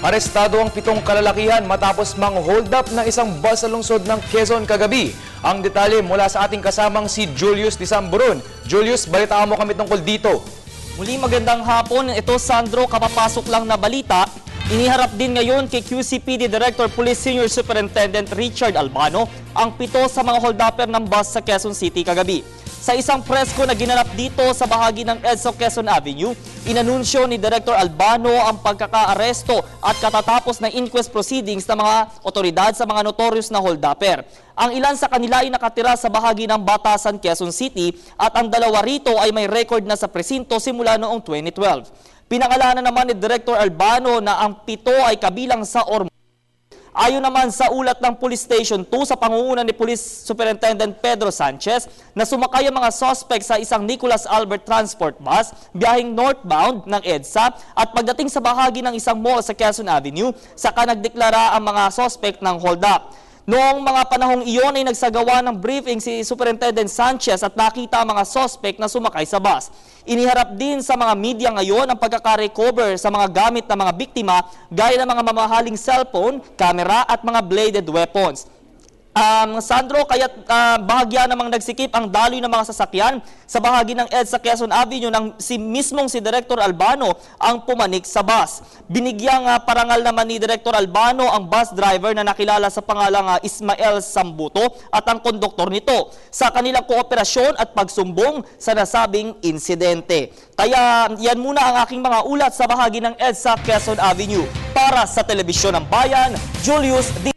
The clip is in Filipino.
Arestado ang 7 kalalakihan matapos mang-hold up ng isang bus sa lungsod ng Quezon kagabi. Ang detalye mula sa ating kasamang si Julius Disamburon. Julius, balitaan mo kami tungkol dito. Muli magandang hapon. Ito Sandro, kapapasok lang na balita. Iniharap din ngayon kay QCPD Director Police Senior Superintendent Richard Albano ang 7 sa mga hold-upper ng bus sa Quezon City kagabi. Sa isang presko na ginanap dito sa bahagi ng EDSA Quezon Avenue, inanunsyo ni Director Albano ang pagkakaaresto at katatapos na inquest proceedings ng mga otoridad sa mga notorious na hold-upper. Ang ilan sa kanila ay nakatira sa bahagi ng Batasan, Quezon City at ang 2 rito ay may record na sa presinto simula noong 2012. Pinangalanan naman ni Director Albano na ang 7 ay kabilang sa Ayon naman sa ulat ng Police Station 2 sa pangunguna ni Police Superintendent Pedro Sanchez na sumakay ang mga suspect sa isang Nicholas Albert Transport Bus biyaheng northbound ng EDSA at pagdating sa bahagi ng isang mall sa Quezon Avenue, saka nagdeklara ang mga suspect ng hold-up. Noong mga panahong iyon ay nagsagawa ng briefing si Superintendent Sanchez at nakita ang mga suspect na sumakay sa bus. Iniharap din sa mga media ngayon ang pagkaka-recover sa mga gamit ng mga biktima gaya ng mga mamahaling cellphone, camera at mga bladed weapons. Sandro, kaya't bahagya namang nagsikip ang daloy ng mga sasakyan sa bahagi ng EDSA Quezon Avenue nang mismong si Director Albano ang pumanik sa bus. Binigyang parangal naman ni Director Albano ang bus driver na nakilala sa pangalang Ismael Sambuto at ang konduktor nito sa kanilang kooperasyon at pagsumbong sa nasabing insidente. Kaya yan muna ang aking mga ulat sa bahagi ng EDSA Quezon Avenue. Para sa Telebisyon ng Bayan, Julius D.